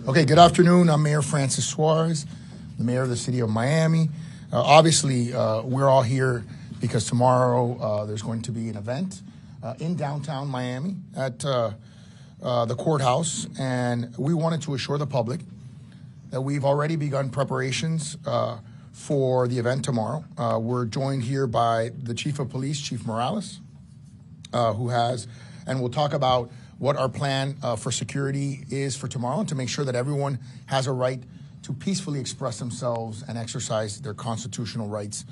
Okay, good afternoon. I'm Mayor Francis Suarez, the mayor of the city of Miami. Obviously, we're all here because tomorrow there's going to be an event in downtown Miami at the courthouse, and we wanted to assure the public that we've already begun preparations for the event tomorrow. We're joined here by the Chief of Police, Chief Morales, who has, and we'll talk about what our plan for security is for tomorrow, and to make sure that everyone has a right to peacefully express themselves and exercise their constitutional rights,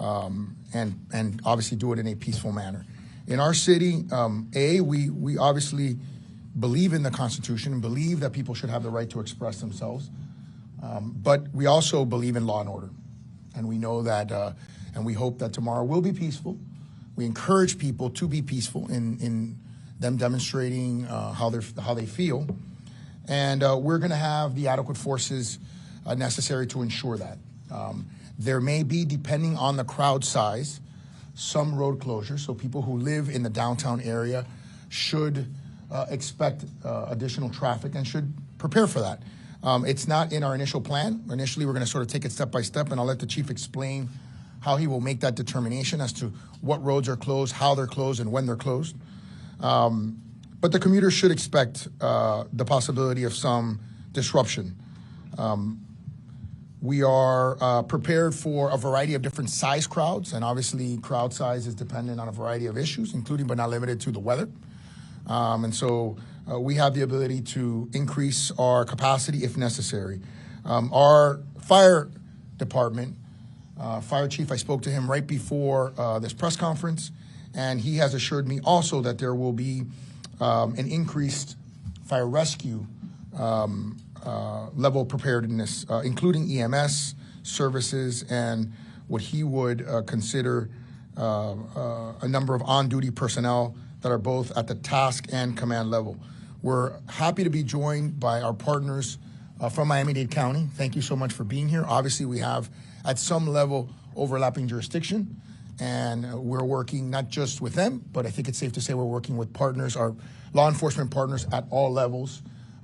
and obviously do it in a peaceful manner. In our city, we obviously believe in the Constitution and believe that people should have the right to express themselves, but we also believe in law and order. And we know that, and we hope that tomorrow will be peaceful. We encourage people to be peaceful in them demonstrating how they feel. And we're gonna have the adequate forces necessary to ensure that. There may be, depending on the crowd size, some road closures, so people who live in the downtown area should expect additional traffic and should prepare for that. It's not in our initial plan. Initially, we're gonna sort of take it step by step, and I'll let the chief explain how he will make that determination as to what roads are closed, how they're closed, and when they're closed. But the commuters should expect the possibility of some disruption. We are prepared for a variety of different size crowds, and obviously crowd size is dependent on a variety of issues, including but not limited to the weather. And so we have the ability to increase our capacity if necessary. Our fire department, fire chief, I spoke to him right before this press conference, and he has assured me also that there will be an increased fire rescue level of preparedness, including EMS services and what he would consider a number of on-duty personnel that are both at the task and command level. We're happy to be joined by our partners from Miami-Dade County. Thank you so much for being here. Obviously, we have at some level overlapping jurisdiction, and we're working not just with them, but I think it's safe to say we're working with partners, our law enforcement partners at all levels,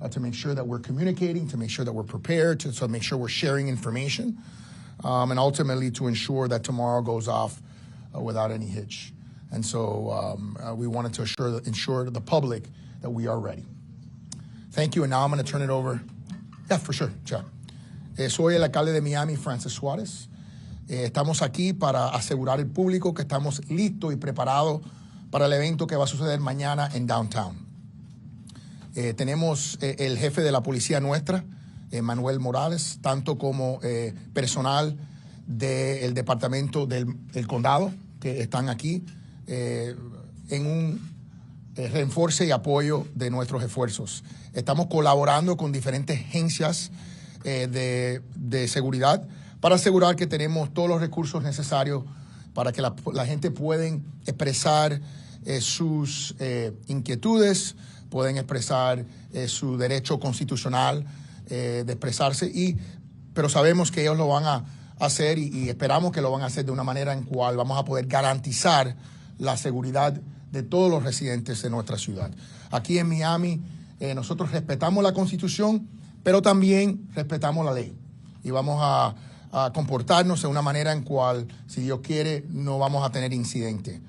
to make sure that we're communicating, to make sure that we're prepared, to make sure we're sharing information, and ultimately to ensure that tomorrow goes off without any hitch. And so we wanted to ensure the public that we are ready. Thank you, and now I'm going to turn it over. Yeah, for sure. Sure. Soy el alcalde de Miami, Francis Suarez. Estamos aquí para asegurar al público que estamos listos y preparados para el evento que va a suceder mañana en Downtown. Tenemos el jefe de la policía nuestra, Manuel Morales, tanto como personal del departamento del condado, que están aquí en un refuerzo y apoyo de nuestros esfuerzos. Estamos colaborando con diferentes agencias de seguridad para asegurar que tenemos todos los recursos necesarios para que la gente pueda expresar sus inquietudes, pueden expresar su derecho constitucional de expresarse, pero sabemos que ellos lo van a hacer y esperamos que lo van a hacer de una manera en cual vamos a poder garantizar la seguridad de todos los residentes de nuestra ciudad. Aquí en Miami nosotros respetamos la Constitución, pero también respetamos la ley y vamos a comportarnos de una manera en cual, si Dios quiere, no vamos a tener incidentes.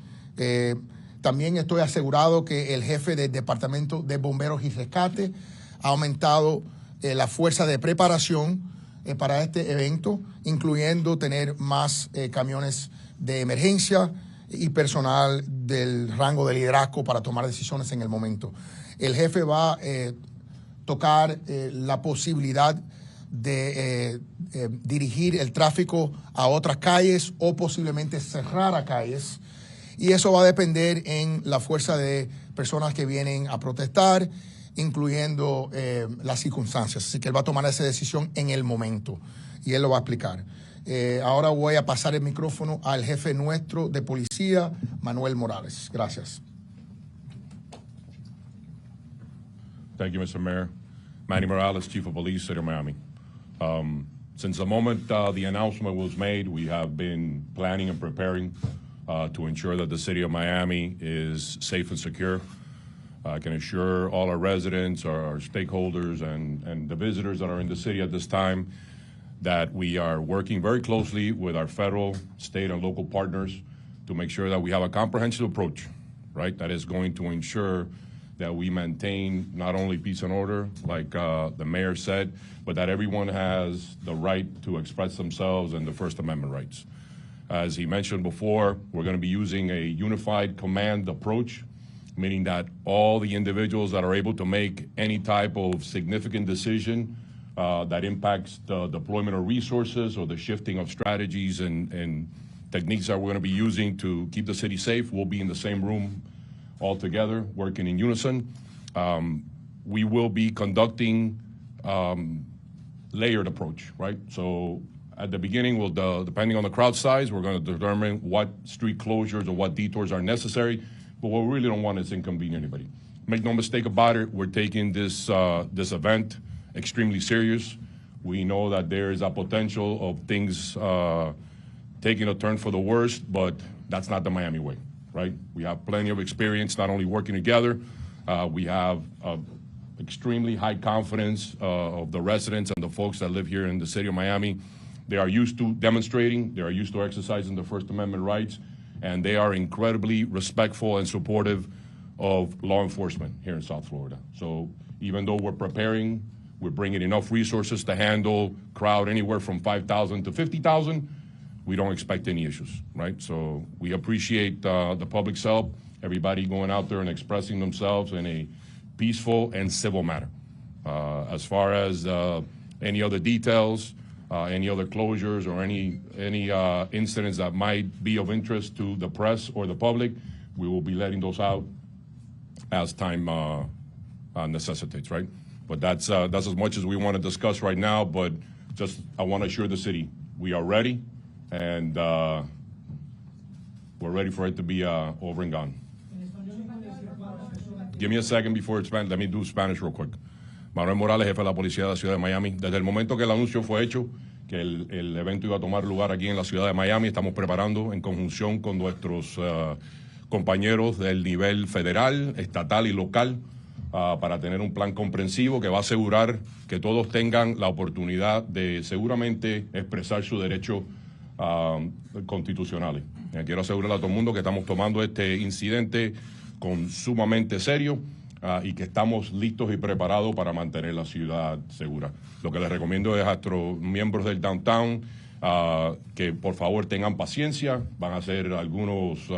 También estoy asegurado que el jefe del Departamento de Bomberos y Rescate ha aumentado la fuerza de preparación para este evento, incluyendo tener más camiones de emergencia y personal del rango de liderazgo para tomar decisiones en el momento. El jefe va a tocar la posibilidad de dirigir el tráfico a otras calles o posiblemente cerrar a calles, y eso va a depender en la fuerza de personas que vienen a protestar, incluyendo las circunstancias. Así que él va a tomar esa decisión en el momento y él lo va a explicar. Ahora voy a pasar el micrófono al jefe nuestro de policía, Manuel Morales. Gracias. Thank you, Mr. Mayor. Manny Morales, Chief of Police, City of Miami. Since the moment the announcement was made, we have been planning and preparing to ensure that the City of Miami is safe and secure. I can assure all our residents, our stakeholders, and the visitors that are in the city at this time that we are working very closely with our federal, state, and local partners to make sure that we have a comprehensive approach, right, that is going to ensure that we maintain not only peace and order, like the mayor said, but that everyone has the right to express themselves and the First Amendment rights. As he mentioned before, we're going to be using a unified command approach, meaning that all the individuals that are able to make any type of significant decision that impacts the deployment of resources or the shifting of strategies and techniques that we're going to be using to keep the city safe will be in the same room all together, working in unison. We will be conducting layered approach, right? So at the beginning, depending on the crowd size, we're going to determine what street closures or what detours are necessary. But what we really don't want is inconvenience anybody. Make no mistake about it, we're taking this event extremely serious. We know that there is a potential of things taking a turn for the worst, but that's not the Miami way, right? We have plenty of experience not only working together, we have extremely high confidence of the residents and the folks that live here in the city of Miami. They are used to demonstrating, they are used to exercising the First Amendment rights, and they are incredibly respectful and supportive of law enforcement here in South Florida. So even though we're preparing, we're bringing enough resources to handle crowd anywhere from 5,000 to 50,000, we don't expect any issues, right? So we appreciate the public's help, everybody going out there and expressing themselves in a peaceful and civil manner. As far as any other details, any other closures or any incidents that might be of interest to the press or the public, we will be letting those out as time necessitates, right? But that's as much as we want to discuss right now, but just I want to assure the city we are ready, and we're ready for it to be over and gone. Give me a second before it's Spanish. Let me do Spanish real quick. Manuel Morales, jefe de la policía de la ciudad de Miami. Desde el momento que el anuncio fue hecho, que el evento iba a tomar lugar aquí en la ciudad de Miami, estamos preparando en conjunción con nuestros compañeros del nivel federal, estatal y local para tener un plan comprensivo que va a asegurar que todos tengan la oportunidad de seguramente expresar sus derechos constitucionales. Quiero asegurarle a todo el mundo que estamos tomando este incidente con sumamente serio y que estamos listos y preparados para mantener la ciudad segura. Lo que les recomiendo es a nuestros miembros del downtown que por favor tengan paciencia. Van a hacer algunos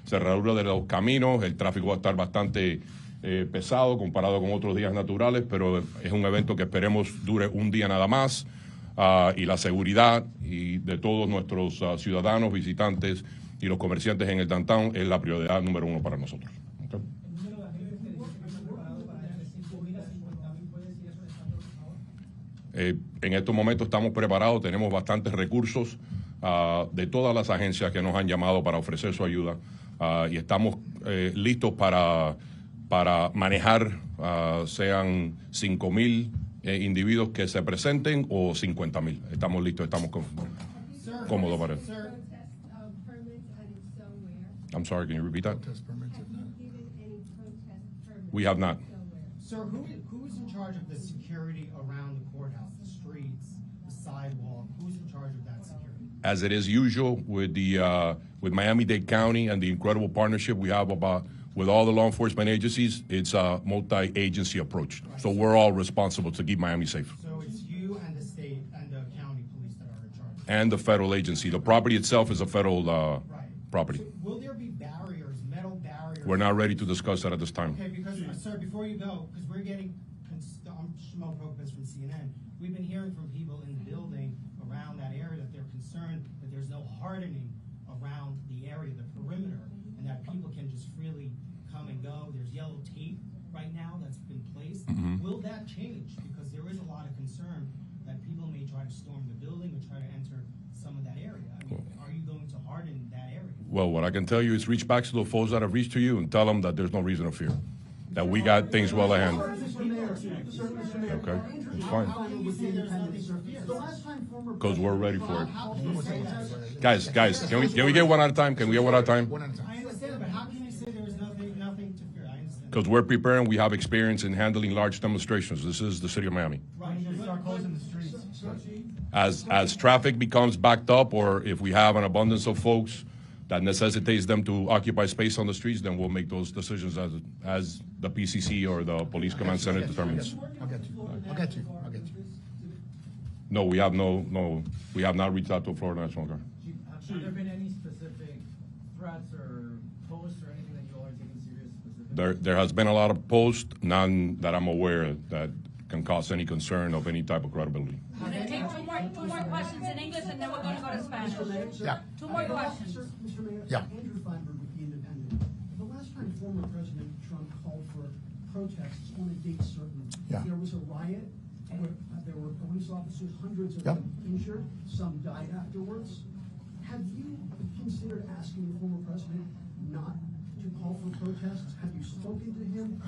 cerraduras de los caminos. El tráfico va a estar bastante pesado comparado con otros días naturales, pero es un evento que esperemos dure un día nada más. Y la seguridad y de todos nuestros ciudadanos, visitantes y los comerciantes en el downtown es la prioridad número uno para nosotros. Okay. En estos momentos estamos preparados, tenemos bastantes recursos de todas las agencias que nos han llamado para ofrecer su ayuda y estamos listos para manejar, sean 5,000 individuos que se presenten o 50,000. Estamos listos, estamos cómodos para eso. I'm sorry, can you repeat that? We have not. Sir, who's in charge of the security around the courthouse, the streets, the sidewalk? Who's in charge of that security? As it is usual with with Miami-Dade County and the incredible partnership we have with all the law enforcement agencies, it's a multi-agency approach. So we're all responsible to keep Miami safe. So it's you and the state and the county police that are in charge? And the federal agency. The property itself is a federal property. So will there be barriers, metal barriers? We're not ready to discuss that at this time. Okay, because, sir, before you go, because we're getting, I'm Shmo Propus from CNN, we've been hearing from people in the building around that area that they're concerned that there's no hardening around the area, the perimeter, and that people can just freely come and go. There's yellow tape right now that's been placed. Mm-hmm. Will that change? Because there is a lot of concern that people may try to storm the building or try to enter some of that area. I mean, are you going to harden that area? Well, what I can tell you is reach back to the folks that have reached to you and tell them that there's no reason to fear, that we got things well ahead. Okay, it's fine. Because we're ready for it. Guys, can we get one at a time? Can we get one at a time? I understand, but how can you say there is nothing to fear? I understand because we're preparing. We have experience in handling large demonstrations. This is the city of Miami. Right, you start closing the streets. As traffic becomes backed up, or if we have an abundance of folks that necessitates them to occupy space on the streets, then we'll make those decisions as the PCC or the Police Command Center determines. I'll get you. No, we have we have not reached out to Florida National Guard. Have there been any specific threats or posts or anything that you all are taking serious specifically? There has been a lot of posts, none that I'm aware that can cause any concern of any type of credibility. Take two more questions in English, and then we're going to go to Spanish. Yeah. Two more questions. Mr. Mayor, Yeah. Andrew Feinberg with The Independent. The last time former President Trump called for protests on a date certain, Yeah. there was a riot where there were police officers, hundreds of Yeah. them injured, some died afterwards. Have you considered asking the former president not to call for protests? Have you spoken to him?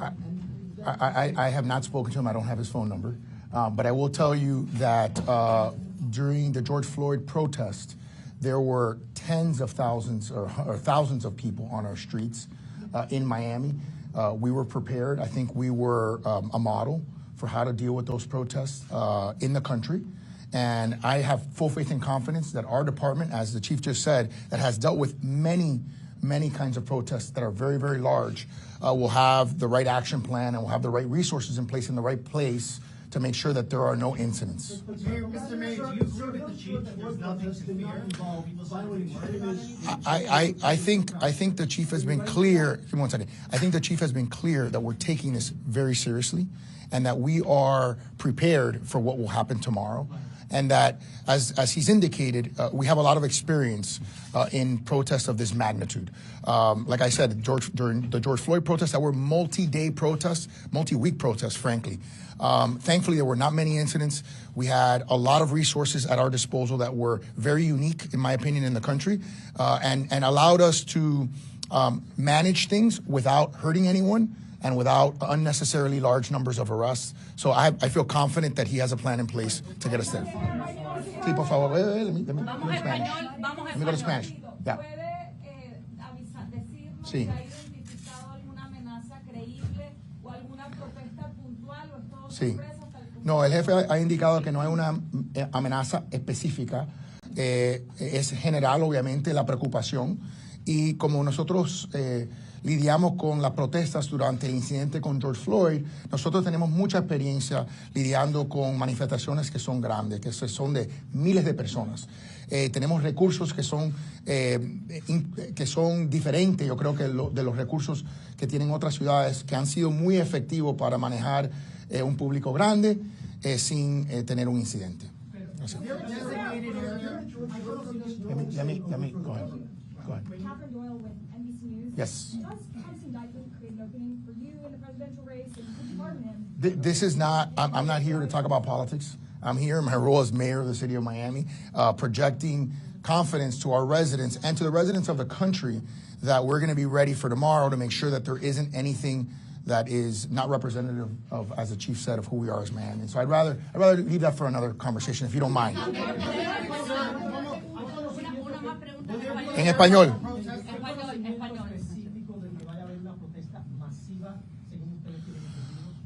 I have not spoken to him. I don't have his phone number. But I will tell you that during the George Floyd protest, there were tens of thousands or thousands of people on our streets in Miami. We were prepared. I think we were a model for how to deal with those protests in the country. And I have full faith and confidence that our department, as the chief just said, that has dealt with many kinds of protests that are very, very large, will have the right action plan and will have the right resources in place in the right place to make sure that there are no incidents. Mr. Mayor, do you agree with the chief that there's nothing to fear? People start getting worried about it? I think the chief has been clear. Give me 1 second. I think the chief has been clear that we're taking this very seriously and that we are prepared for what will happen tomorrow. And that, as he's indicated, we have a lot of experience in protests of this magnitude. Like I said, during the George Floyd protests, that were multi-day protests, multi-week protests, frankly. Thankfully, there were not many incidents. We had a lot of resources at our disposal that were very unique, in my opinion, in the country, and allowed us to manage things without hurting anyone and without unnecessarily large numbers of arrests. So I feel confident that he has a plan in place to get us there. Sí, por favor, let me go to Spanish. Let me go to Spanish. Yeah. Sí. Sí. No, el jefe ha indicado que no hay una amenaza específica. Es general, obviamente, la preocupación. Y como nosotros lidiamos con las protestas durante el incidente con George Floyd, nosotros tenemos mucha experiencia lidiando con manifestaciones que son grandes, que son de miles de personas. Tenemos recursos que son diferentes, yo creo que de los recursos que tienen otras ciudades, que han sido muy efectivos para manejar un público grande sin tener un incidente. Gracias. Let me go ahead. Go ahead. Catherine Doyle with NBC News. Yes. Does Trump's indictment create an opening for you in the presidential race, and could you pardon him? This is not, I'm not here to talk about politics. I'm here in my role as mayor of the city of Miami, projecting confidence to our residents and to the residents of the country that we're going to be ready for tomorrow to make sure that there isn't anything that is not representative of, as the chief said, of who we are as Miami. So I'd rather leave that for another conversation, if you don't mind. En español.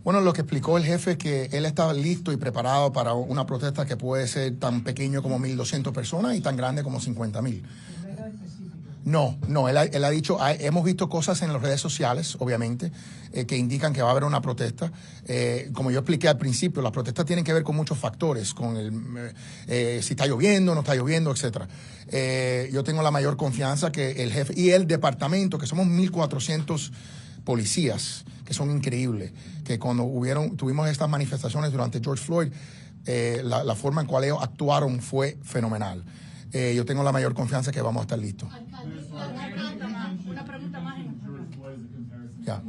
Bueno, lo que explicó el jefe es que él estaba listo y preparado para una protesta que puede ser tan pequeño como 1,200 personas y tan grande como 50,000. No, él ha dicho, hemos visto cosas en las redes sociales, obviamente, que indican que va a haber una protesta. Como yo expliqué al principio, las protestas tienen que ver con muchos factores, con si está lloviendo, no está lloviendo, etc. Yo tengo la mayor confianza que el jefe y el departamento, que somos 1,400 policías, que son increíbles, que cuando tuvimos estas manifestaciones durante George Floyd, la forma en cual ellos actuaron fue fenomenal. Yo tengo la mayor confianza que vamos a estar listos. Una pregunta más en español. Yeah.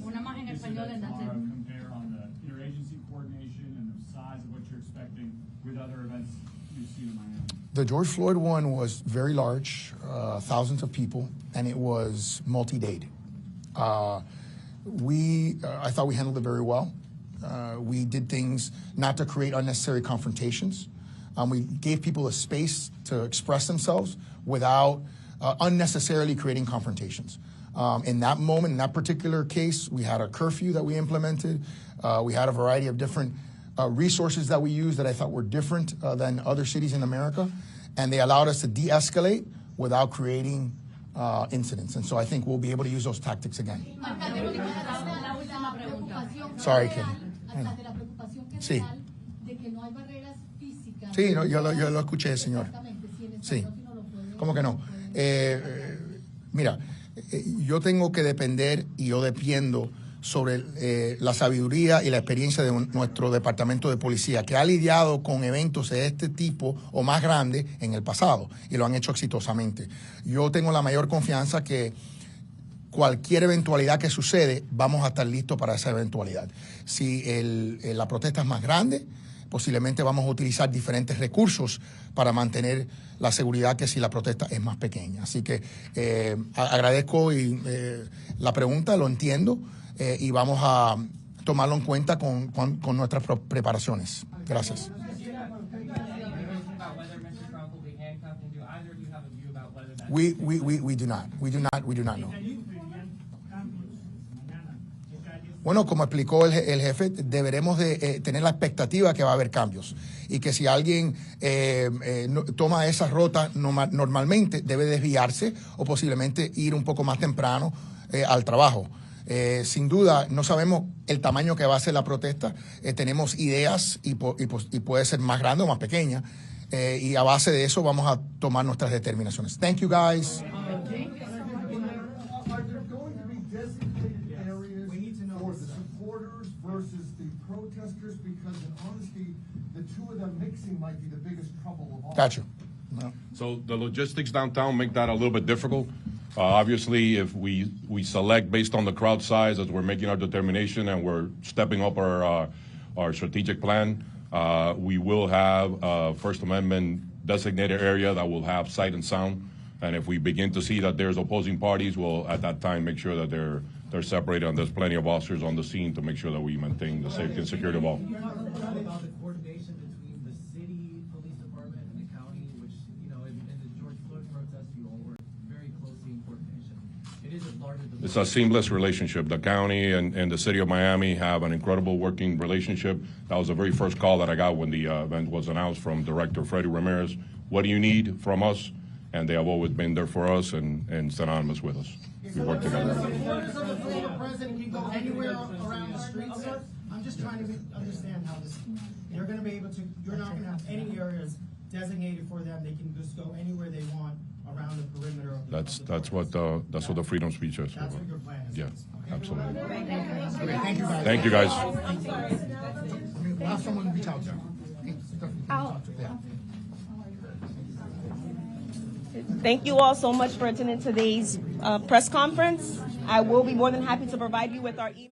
Una más en español en compare on the interagency coordination and the size of what you're expecting with other events you've seen in Miami? The George Floyd one was very large, thousands of people, and it was multi-dayed. I thought we handled it very well. We did things not to create unnecessary confrontations. We gave people a space to express themselves without unnecessarily creating confrontations. In that moment, in that particular case, we had a curfew that we implemented. We had a variety of different resources that we used that I thought were different than other cities in America, and they allowed us to de-escalate without creating incidents. And so I think we'll be able to use those tactics again. Sorry, Kelly. Sí. Sí, no, yo lo escuché, señor. Sí. ¿Cómo que no? Mira, yo tengo que depender y yo depiendo sobre la sabiduría y la experiencia de nuestro departamento de policía, que ha lidiado con eventos de este tipo o más grandes en el pasado y lo han hecho exitosamente. Yo tengo la mayor confianza que cualquier eventualidad que sucede, vamos a estar listos para esa eventualidad. Si la protesta es más grande, posiblemente vamos a utilizar diferentes recursos para mantener la seguridad que si la protesta es más pequeña. Así que agradezco la pregunta, lo entiendo, y vamos a tomarlo en cuenta con nuestras preparaciones. Gracias. We do not. We do not know. Bueno, como explicó el jefe, deberemos de tener la expectativa que va a haber cambios y que si alguien toma esa ruta normalmente debe desviarse o posiblemente ir un poco más temprano al trabajo. Sin duda, no sabemos el tamaño que va a ser la protesta. Tenemos ideas y puede ser más grande o más pequeña. Y a base de eso vamos a tomar nuestras determinaciones. Thank you, guys. Versus the protesters, because in honesty, the two of them mixing might be the biggest trouble of all. Got you. No. So the logistics downtown make that a little bit difficult. Obviously, if we select based on the crowd size as we're making our determination and we're stepping up our strategic plan, we will have a First Amendment designated area that will have sight and sound. And if we begin to see that there's opposing parties, we'll at that time make sure that they're separated and there's plenty of officers on the scene to make sure that we maintain the safety and security of all. You're not about the coordination between the city police department and the county, which, in the George Floyd protest, you all work very closely in coordination. It is as large as the... It's a seamless relationship. The county and the city of Miami have an incredible working relationship. That was the very first call that I got when the event was announced from Director Freddie Ramirez. What do you need from us? And they have always been there for us and synonymous with us. We work together. Supporters of the former president can go anywhere around the streets, sir. I'm just trying to understand how this. They're going to be able to. You're not going to have any areas designated for them. They can just go anywhere they want around the perimeter of the. That's what the freedom speech is. That's what your plan is. Yeah, absolutely. Okay, thank you, guys. Thank you, guys. We'll have someone reach out there. Yeah. Thank you all so much for attending today's press conference. I will be more than happy to provide you with our email.